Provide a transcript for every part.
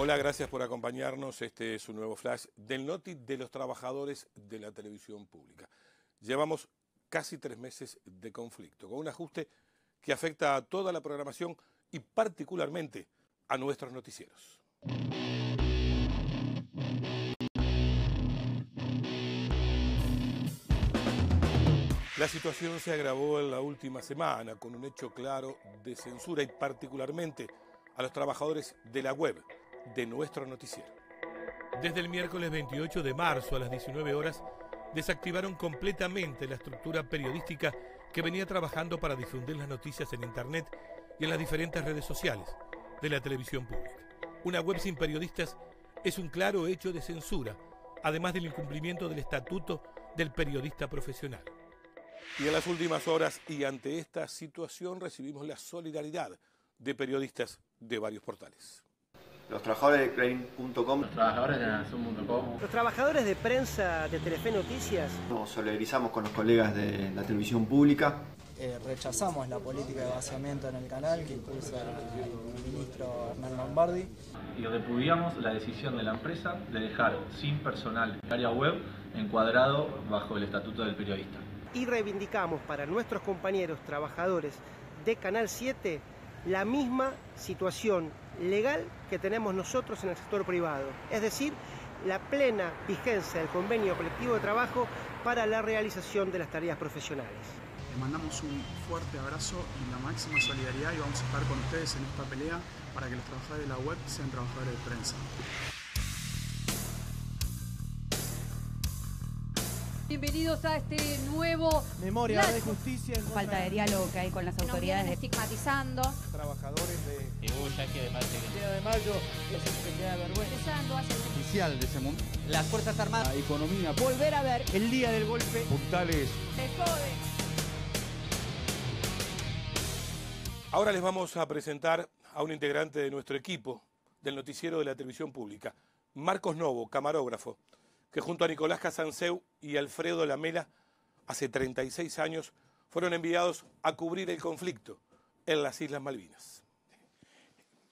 Hola, gracias por acompañarnos. Este es un nuevo flash del Noti de los trabajadores de la televisión pública. Llevamos casi 3 meses de conflicto, con un ajuste que afecta a toda la programación y particularmente a nuestros noticieros. La situación se agravó en la última semana con un hecho claro de censura y particularmente a los trabajadores de la web de nuestro noticiero. Desde el miércoles 28 de marzo a las 19 horas desactivaron completamente la estructura periodística que venía trabajando para difundir las noticias en Internet y en las diferentes redes sociales de la televisión pública. Una web sin periodistas es un claro hecho de censura, además del incumplimiento del estatuto del periodista profesional. Y en las últimas horas y ante esta situación recibimos la solidaridad de periodistas de varios portales. Los trabajadores de Clarín.com, los trabajadores de Nación.com, los trabajadores de prensa de Telefe Noticias. Nos solidarizamos con los colegas de la televisión pública. Rechazamos la política de vaciamiento en el canal que impulsa el ministro Hernán Lombardi. Y repudiamos la decisión de la empresa de dejar sin personal el área web encuadrado bajo el estatuto del periodista. Y reivindicamos para nuestros compañeros trabajadores de Canal 7 la misma situación legal que tenemos nosotros en el sector privado, es decir, la plena vigencia del convenio colectivo de trabajo para la realización de las tareas profesionales. Les mandamos un fuerte abrazo y la máxima solidaridad y vamos a estar con ustedes en esta pelea para que los trabajadores de la web sean trabajadores de prensa. Bienvenidos a este nuevo Memoria de Justicia. Falta de diálogo que hay con las autoridades estigmatizando. Trabajadores de Yaque de Marte. El día de mayo, eso que queda vergüenza. Oficial de ese mundo. Las Fuerzas Armadas. La economía. Volver a ver El día del golpe. Puntales. se jode. Ahora les vamos a presentar a un integrante de nuestro equipo del noticiero de la televisión pública, Marcos Novo, camarógrafo, que junto a Nicolás Casanseu y Alfredo Lamela, hace 36 años, fueron enviados a cubrir el conflicto en las Islas Malvinas.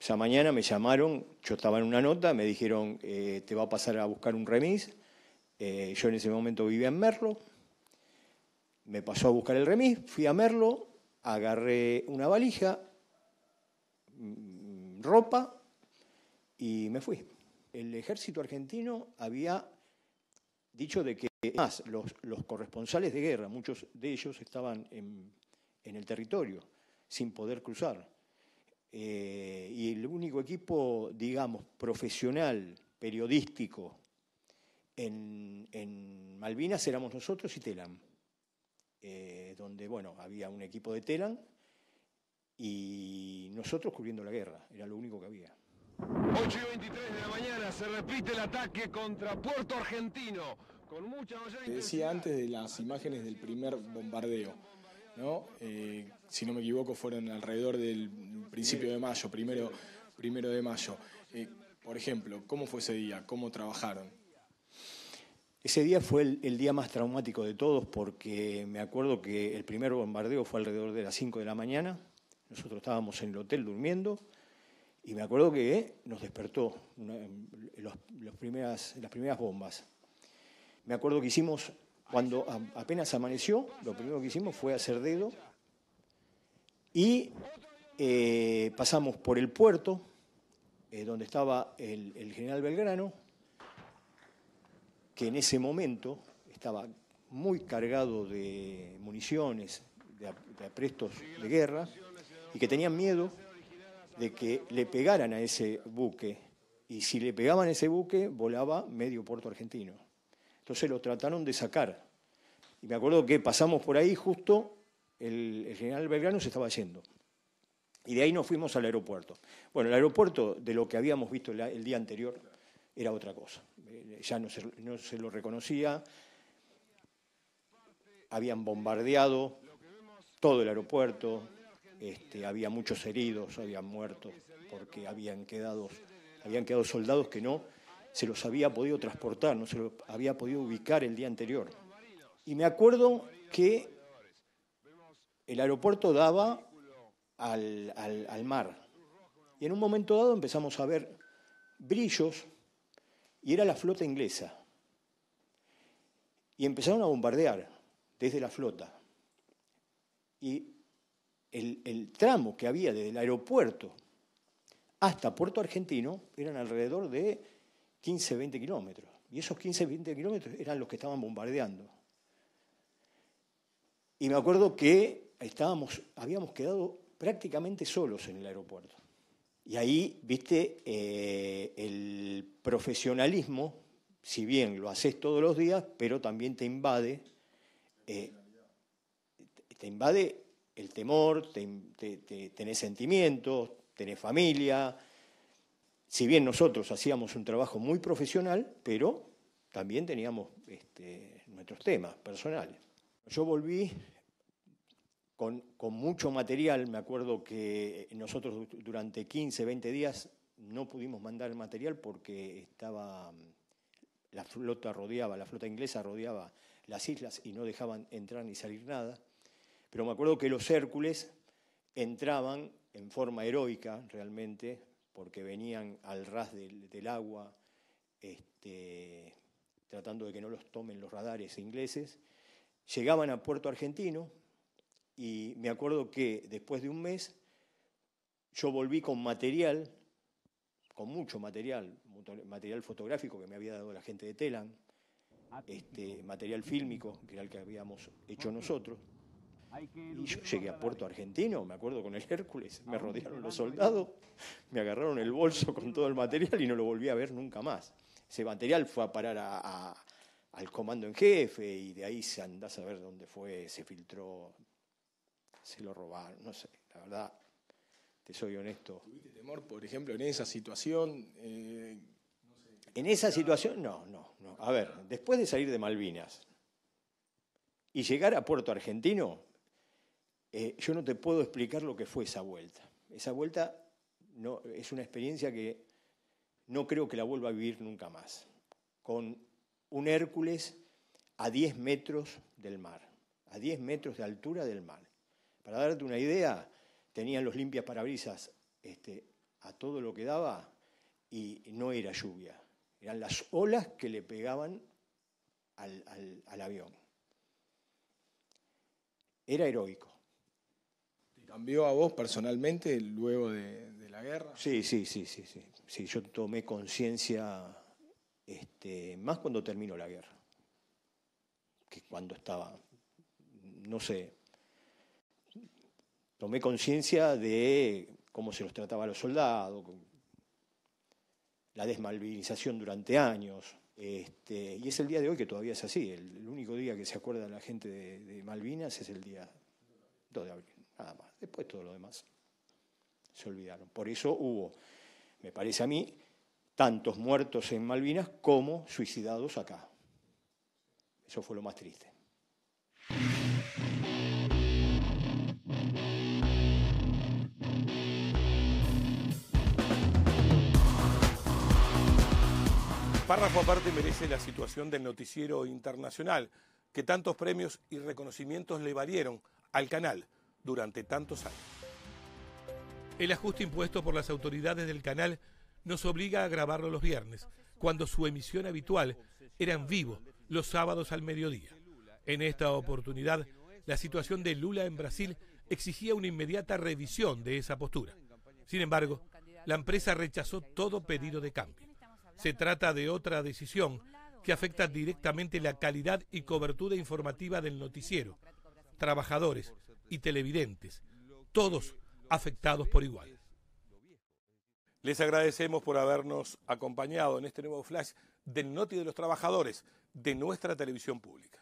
Esa mañana me llamaron, yo estaba en una nota, me dijeron, te va a pasar a buscar un remis. Yo en ese momento vivía en Merlo, me pasó a buscar el remis, fui a Merlo, agarré una valija, ropa y me fui. El ejército argentino había dicho de que más los corresponsales de guerra, muchos de ellos estaban en el territorio sin poder cruzar. Y el único equipo, digamos, profesional, periodístico en Malvinas éramos nosotros y Telam, donde, bueno, había un equipo de Telam y nosotros cubriendo la guerra, era lo único que había. 8:23 de la mañana se repite el ataque contra Puerto Argentino. Con mucha mayor Te decía antes de las imágenes del primer bombardeo, ¿no? Si no me equivoco, fueron alrededor del principio de mayo, primero de mayo. Por ejemplo, ¿cómo fue ese día? ¿Cómo trabajaron? Ese día fue el día más traumático de todos porque me acuerdo que el primer bombardeo fue alrededor de las 5 de la mañana. Nosotros estábamos en el hotel durmiendo. Y me acuerdo que nos despertó las primeras bombas. Me acuerdo que hicimos, cuando apenas amaneció, lo primero que hicimos fue hacer dedo y pasamos por el puerto, donde estaba el general Belgrano, que en ese momento estaba muy cargado de municiones, de aprestos de guerra, y que tenían miedo de que le pegaran a ese buque, y si le pegaban a ese buque, volaba medio puerto argentino. Entonces lo trataron de sacar. Y me acuerdo que pasamos por ahí justo, el general Belgrano se estaba yendo. Y de ahí nos fuimos al aeropuerto. Bueno, el aeropuerto, de lo que habíamos visto el día anterior, era otra cosa. Ya no se lo reconocía. Habían bombardeado todo el aeropuerto. Había muchos heridos, habían muertos, porque habían quedado soldados que no se los había podido transportar, no se los había podido ubicar el día anterior. Y me acuerdo que el aeropuerto daba al mar. Y en un momento dado empezamos a ver brillos y era la flota inglesa. Y empezaron a bombardear desde la flota. Y el tramo que había desde el aeropuerto hasta Puerto Argentino eran alrededor de 15, 20 kilómetros. Y esos 15, 20 kilómetros eran los que estaban bombardeando. Y me acuerdo que habíamos quedado prácticamente solos en el aeropuerto. Y ahí, viste, el profesionalismo, si bien lo haces todos los días, pero también te invade el temor, tenés sentimientos, tenés familia. Si bien nosotros hacíamos un trabajo muy profesional, pero también teníamos nuestros temas personales. Yo volví con mucho material. Me acuerdo que nosotros durante 15, 20 días no pudimos mandar el material porque la flota inglesa rodeaba las islas y no dejaban entrar ni salir nada. Pero me acuerdo que los Hércules entraban en forma heroica realmente, porque venían al ras del agua, tratando de que no los tomen los radares ingleses. Llegaban a Puerto Argentino y me acuerdo que después de un mes yo volví con material, con mucho material fotográfico que me había dado la gente de Telam, material fílmico, que era el que habíamos hecho nosotros. Y yo llegué a Puerto Argentino, me acuerdo, con el Hércules, me rodearon los soldados, me agarraron el bolso con todo el material y no lo volví a ver nunca más. Ese material fue a parar al comando en jefe y de ahí se andás a ver dónde fue, se filtró, se lo robaron, no sé, la verdad, te soy honesto. ¿Tuviste temor, por ejemplo, en esa situación? En esa situación, no. A ver, después de salir de Malvinas y llegar a Puerto Argentino, yo no te puedo explicar lo que fue esa vuelta. Esa vuelta no, es una experiencia que no creo que la vuelva a vivir nunca más. Con un Hércules a 10 metros del mar, a 10 metros de altura del mar. Para darte una idea, tenían los limpiaparabrisas a todo lo que daba y no era lluvia. Eran las olas que le pegaban al avión. Era heroico. ¿Te cambió a vos personalmente luego de la guerra? Sí. Sí, yo tomé conciencia más cuando terminó la guerra. Que cuando estaba, no sé, tomé conciencia de cómo se los trataba a los soldados, la desmalvinización durante años. Y es el día de hoy que todavía es así. El único día que se acuerda la gente de Malvinas es el día 2 de abril, nada más. Después todo lo demás se olvidaron. Por eso hubo, me parece a mí, tantos muertos en Malvinas como suicidados acá. Eso fue lo más triste. Párrafo aparte merece la situación del noticiero internacional, que tantos premios y reconocimientos le valieron al canal durante tantos años. El ajuste impuesto por las autoridades del canal nos obliga a grabarlo los viernes, cuando su emisión habitual era en vivo los sábados al mediodía. En esta oportunidad, la situación de Lula en Brasil exigía una inmediata revisión de esa postura. Sin embargo, la empresa rechazó todo pedido de cambio. Se trata de otra decisión que afecta directamente la calidad y cobertura informativa del noticiero. Trabajadores y televidentes, todos afectados por igual. Les agradecemos por habernos acompañado en este nuevo flash del Noti de los Trabajadores de nuestra televisión pública.